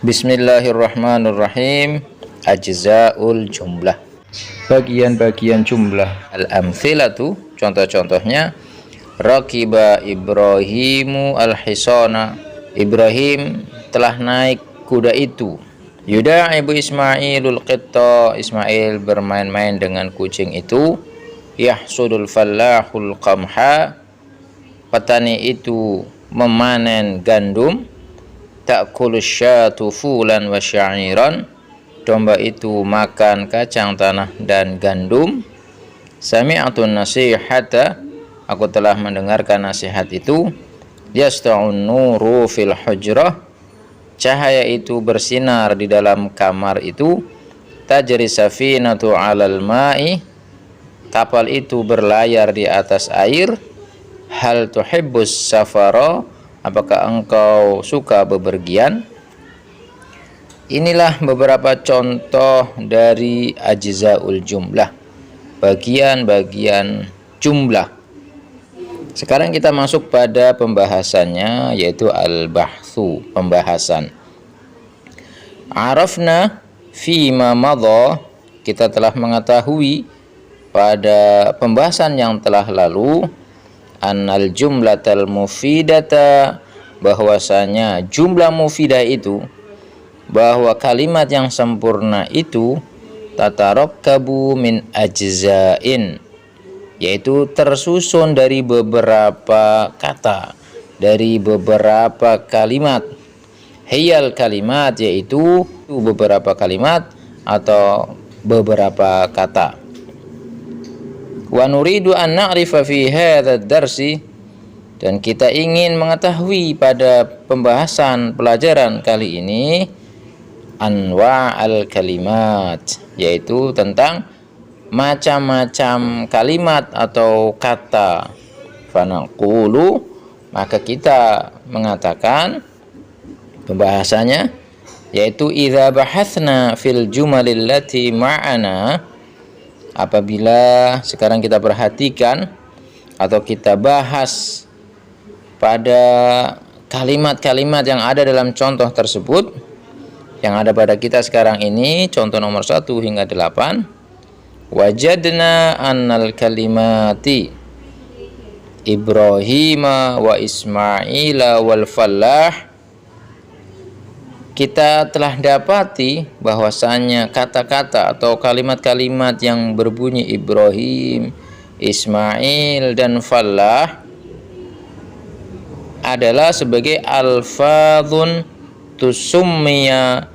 Bismillahirrahmanirrahim. Ajza'ul jumlah, bagian-bagian jumlah. Al-amthilatu, contoh-contohnya. Raqiba Ibrahimu al-hisana, Ibrahim telah naik kuda itu. Yuda'ibu Ismailul qitta, Ismail bermain-main dengan kucing itu. Yahsudul fallahul qamha, petani itu memanen gandum. Ta'kulus syatu fulan wa sya'iran, domba itu makan kacang tanah dan gandum. Sami'atun nasihata, aku telah mendengarkan nasihat itu. Yasta'un nuru fil hujrah, cahaya itu bersinar di dalam kamar itu. Tajri safinatu 'alal ma'i, kapal itu berlayar di atas air. Hal tuhibbus safara, apakah engkau suka bepergian? Inilah beberapa contoh dari ajzaul jumlah, bagian-bagian jumlah. Sekarang kita masuk pada pembahasannya, yaitu al-bahthu, pembahasan. Arafna fima madha, kita telah mengetahui pada pembahasan yang telah lalu, annal jumlatal mufidata, bahwasanya jumlah mufidah itu, bahwa kalimat yang sempurna itu, tatarakabu min ajzain, yaitu tersusun dari beberapa kata, dari beberapa kalimat. Hiyal kalimat, yaitu beberapa kalimat atau beberapa kata. Wa nuridu an na'rifa fi hadzal darsi, dan kita ingin mengetahui pada pembahasan pelajaran kali ini anwa'al kalimat, yaitu tentang macam-macam kalimat atau kata. Fanaqulu, maka kita mengatakan pembahasannya, yaitu idza bahatsna fil jumalil lati ma'ana, apabila sekarang kita perhatikan atau kita bahas pada kalimat-kalimat yang ada dalam contoh tersebut, yang ada pada kita sekarang ini, contoh nomor 1 hingga 8. Wajadna annal kalimati Ibrahima wa Ismaila wal fallah, kita telah dapati bahwasannya kata-kata atau kalimat-kalimat yang berbunyi Ibrahim, Ismail, dan Fallah adalah sebagai alfadzun tusummiya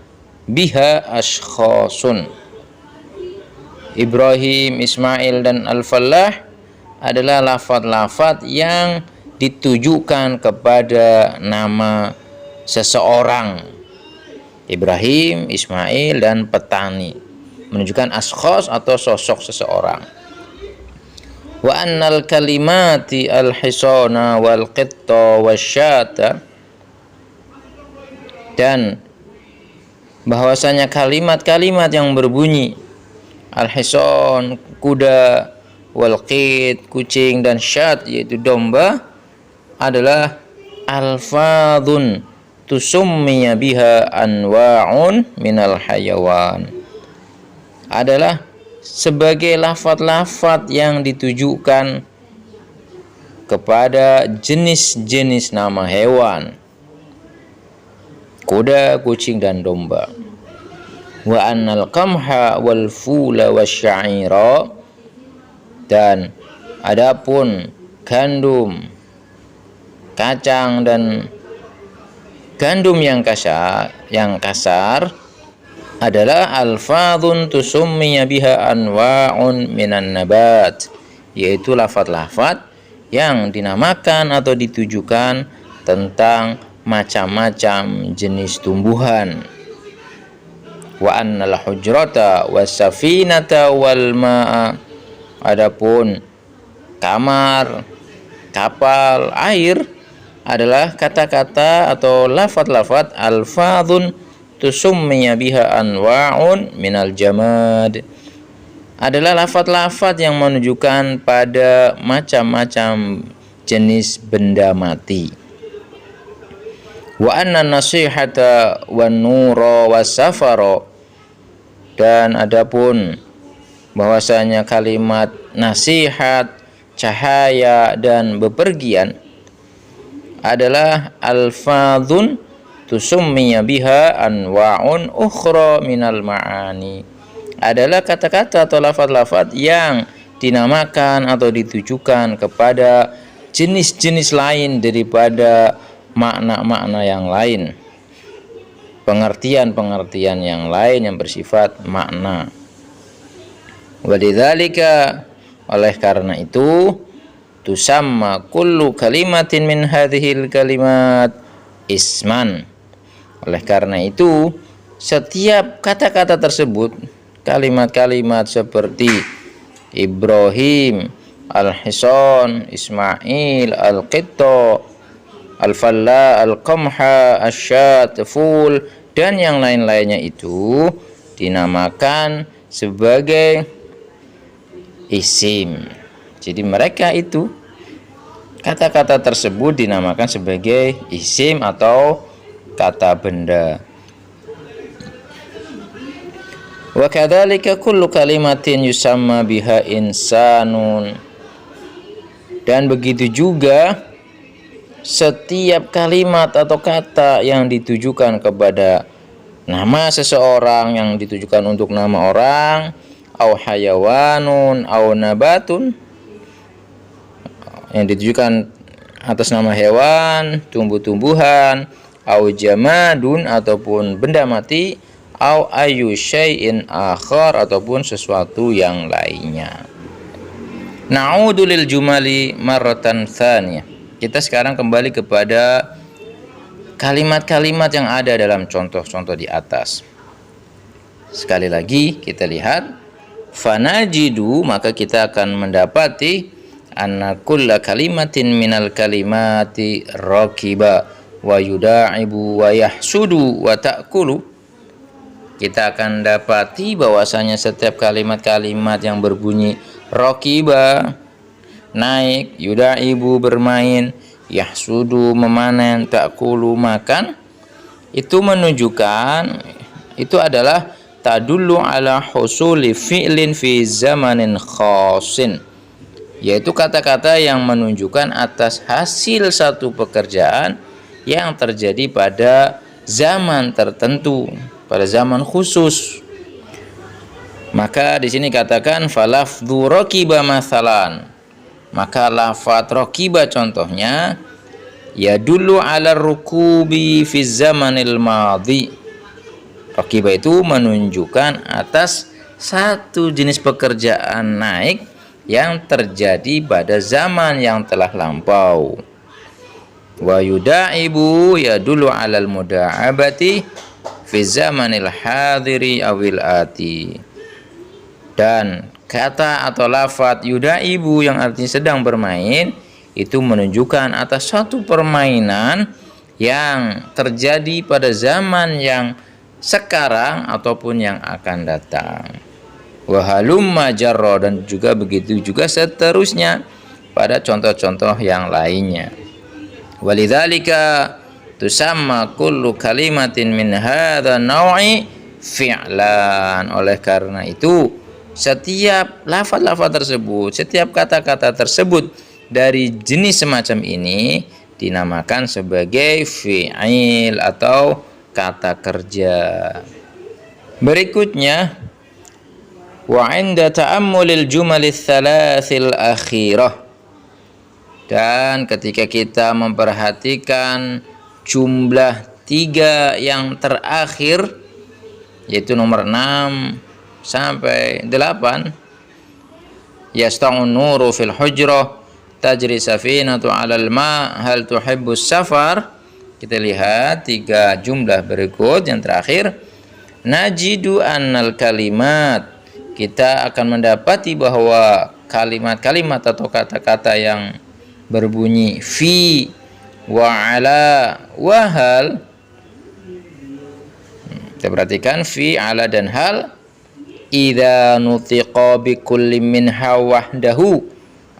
biha ashkhasun. Ibrahim, Ismail, dan Al-Fallah adalah lafaz-lafaz yang ditujukan kepada nama seseorang. Ibrahim, Ismail, dan petani, menunjukkan ashkhas atau sosok seseorang. Wa annal kalimati al-hisana wal qitta wasyata, dan bahwasanya kalimat-kalimat yang berbunyi al-hisan, kuda, wal qit, kucing, dan syat, yaitu domba, adalah alfadzun tusummiya biha anwa'un minal hayawan, adalah sebagai lafaz-lafaz yang ditujukan kepada jenis-jenis nama hewan, kuda, kucing, dan domba. Wa annal qamha wal fula wasya'ira, dan adapun gandum, kacang, dan gandum yang kasar adalah alfadzun tusummiya biha anwa'un minan nabat, yaitu lafaz-lafaz yang dinamakan atau ditujukan tentang macam-macam jenis tumbuhan. Wa annal hujrata wasafinata wal ma'a, adapun kamar, kapal, air adalah kata-kata atau lafaz-lafaz alfadzun tusummiya biha anwa'un minal jamad, adalah lafaz-lafaz yang menunjukkan pada macam-macam jenis benda mati. Wa anna nasihata wan nura was-safara, dan adapun bahwasanya kalimat nasihat, cahaya dan bepergian adalah alfadhun tusummiya biha anwa'un ukhra minal ma'ani, adalah kata-kata atau lafaz-lafaz yang dinamakan atau ditujukan kepada jenis-jenis lain daripada makna-makna yang lain, pengertian-pengertian yang lain yang bersifat makna. Walidzalika, oleh karena itu, tusamma kullu kalimatin min hadhil kalimat isman. Oleh karena itu, setiap kata-kata tersebut, kalimat-kalimat seperti Ibrahim, Al-Hisan, Ismail, Al-Qitta, Al-Falla, Al-Qamha, Asyat, Ful, dan yang lain-lainnya itu dinamakan sebagai isim. Jadi mereka itu, kata-kata tersebut dinamakan sebagai isim atau kata benda. Wa kadzalika kullu kalimatin yusamma biha insanun, dan begitu juga setiap kalimat atau kata yang ditujukan kepada nama seseorang, yang ditujukan untuk nama orang, au hayawanun au nabatun, yang ditujukan atas nama hewan, tumbuh-tumbuhan, au jamadun ataupun benda mati, au ayu syai'in akhar ataupun sesuatu yang lainnya. Na'udu lil jumali marratan tsaniyah. Kita sekarang kembali kepada kalimat-kalimat yang ada dalam contoh-contoh di atas. Sekali lagi kita lihat, fanajidu, maka kita akan mendapati anna kulla kalimatin minal kalimati rakiba wa yuda'ibu wa yahsudu wa ta'kulu. Kita akan dapati bahwasanya setiap kalimat-kalimat yang berbunyi rakiba, naik, yuda'ibu bermain, yahsudu memanen, ta'kulu makan, itu menunjukkan, itu adalah tadullu ala husuli fi'lin fi zamanin khasin, yaitu kata-kata yang menunjukkan atas hasil satu pekerjaan yang terjadi pada zaman tertentu, pada zaman khusus. Maka di sini katakan falafdhu rakiba mathalan, maka lafaz rakiba contohnya yadullu ala rukubi fi zamanil madhi. Rakiba itu menunjukkan atas satu jenis pekerjaan naik yang terjadi pada zaman yang telah lampau. Wa yuda'ibu yadullu alal muda'abati fi zamanil hadiri awil ati. Dan kata atau lafaz yuda'ibu yang artinya sedang bermain itu menunjukkan atas suatu permainan yang terjadi pada zaman yang sekarang ataupun yang akan datang. Wa halumma jarra, dan juga begitu juga seterusnya pada contoh-contoh yang lainnya. Walidzalika tusamma kullu kalimatin min hadza naw'i fi'lan. Oleh karena itu, setiap lafaz-lafaz tersebut, setiap kata-kata tersebut dari jenis semacam ini dinamakan sebagai fi'il atau kata kerja. Berikutnya, wa 'inda ta'ammulil jumalits tsalatsil akhirah, dan ketika kita memperhatikan jumlah 3 yang terakhir, yaitu nomor 6 sampai 8, yasta'un nuru fil hujrah tajri safinatu 'alal ma hal tuhibbus safar. Kita lihat 3 jumlah berikut yang terakhir. Najidu annal kalimat, kita akan mendapati bahwa kalimat-kalimat atau kata-kata yang berbunyi fi wa ala wa hal, kita perhatikan fi, ala dan hal, idza nutiqa bi kulli minha wahdahu,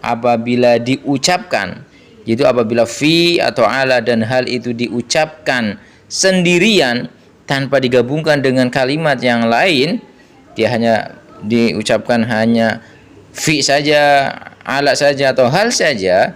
apabila diucapkan Itu apabila fi atau ala dan hal itu diucapkan sendirian tanpa digabungkan dengan kalimat yang lain, dia hanya diucapkan hanya fi saja, ala saja atau hal saja,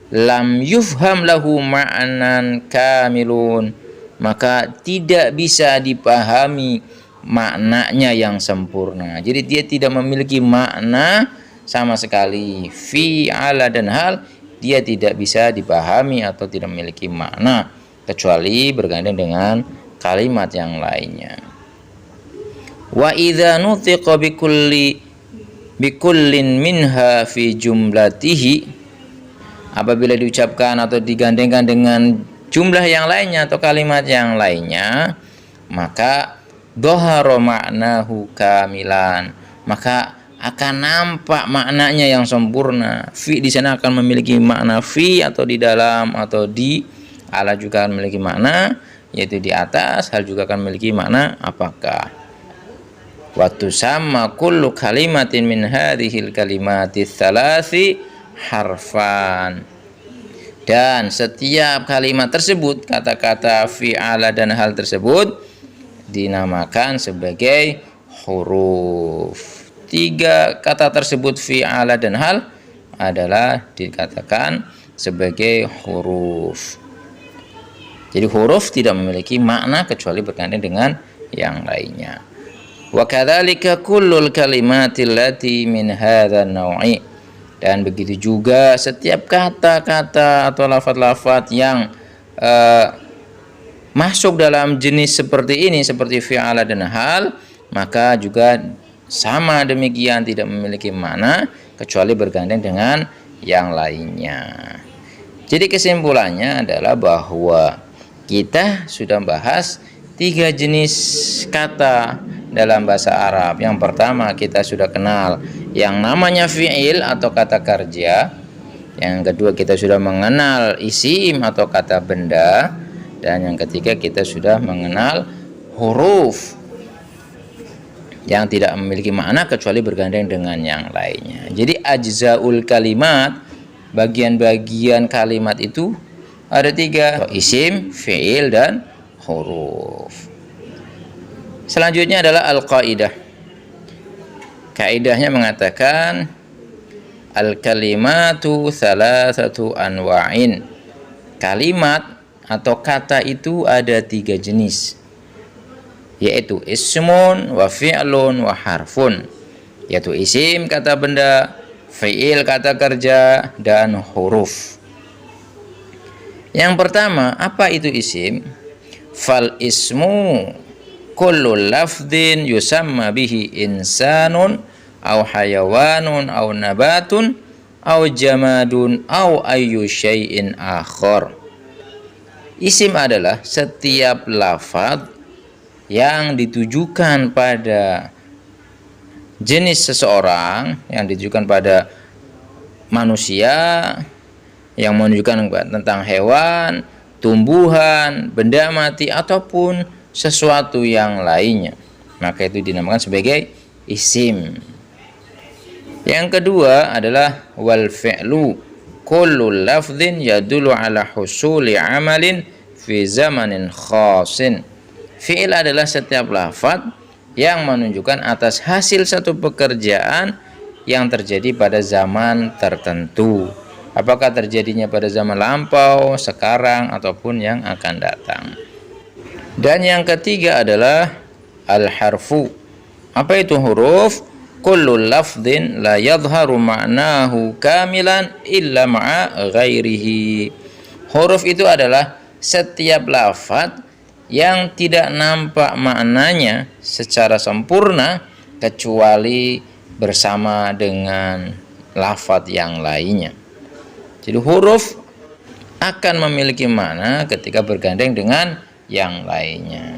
lam yufham lahu ma'nan kamilun, maka tidak bisa dipahami maknanya yang sempurna. Jadi dia tidak memiliki makna sama sekali. Fi, ala dan hal dia tidak bisa dipahami atau tidak memiliki makna kecuali bergandeng dengan kalimat yang lainnya. Wa idza nutiqa bikullin minha fi jumlatihi, apabila diucapkan atau digandengkan dengan jumlah yang lainnya atau kalimat yang lainnya, maka dhahara ma'nahu kamilan, maka akan nampak maknanya yang sempurna. Fi di sana akan memiliki makna fi atau di dalam atau di, ala juga akan memiliki makna yaitu di atas, hal juga akan memiliki makna apakah. Wa tusamma kullu kalimatin min hadhil kalimati tsalasi harfan, dan setiap kalimat tersebut, kata-kata fi, ala dan hal tersebut dinamakan sebagai huruf. 3 kata tersebut fi, ala dan hal adalah dikatakan sebagai huruf. Jadi huruf tidak memiliki makna kecuali bergandeng dengan yang lainnya. Wa kadzalika kullul kalimatil lati min hadzal naw'i, dan begitu juga setiap kata-kata atau lafaz-lafaz yang masuk dalam jenis seperti ini, seperti fi'ala dan hal, maka juga sama demikian tidak memiliki makna kecuali bergandeng dengan yang lainnya. Jadi kesimpulannya adalah bahwa kita sudah bahas 3 jenis kata dalam bahasa Arab. Yang pertama kita sudah kenal yang namanya fi'il atau kata kerja. Yang kedua kita sudah mengenal isim atau kata benda. Dan yang ketiga kita sudah mengenal huruf yang tidak memiliki makna kecuali bergandeng dengan yang lainnya. Jadi ajzaul kalimat, bagian-bagian kalimat itu ada 3, isim, fi'il, dan huruf. Selanjutnya adalah al-qaidah. Kaidahnya mengatakan al-kalimatu thalathatu anwa'in. Kalimat atau kata itu ada 3 jenis, yaitu ismun wa fi'lun wa harfun, yaitu isim kata benda, fi'il kata kerja, dan huruf. Yang pertama, apa itu isim? Fal ismu kullu lafdhin yusamma bihi insanun aw hayawanun aw nabatun aw jamadun aw ayyu syai'in akhar. Isim adalah setiap lafaz yang ditujukan pada jenis seseorang, yang ditujukan pada manusia, yang menunjukkan tentang hewan, tumbuhan, benda mati, ataupun sesuatu yang lainnya, maka itu dinamakan sebagai isim. Yang kedua adalah wal fi'lu kullu lafdhin yadullu ala husuli amalin fi zamanin khasin. Fi'il adalah setiap lafaz yang menunjukkan atas hasil satu pekerjaan yang terjadi pada zaman tertentu, apakah terjadinya pada zaman lampau, sekarang, ataupun yang akan datang. Dan yang ketiga adalah al-harfu. Apa itu huruf? Kullu lafdhin la yadhharu ma'nahu kamilan illa ma'a ghairihi. Huruf itu adalah setiap lafaz yang tidak nampak maknanya secara sempurna kecuali bersama dengan lafaz yang lainnya. Jadi huruf akan memiliki makna ketika bergandeng dengan yang lainnya.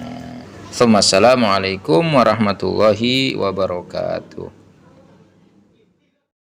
Assalamualaikum warahmatullahi wabarakatuh.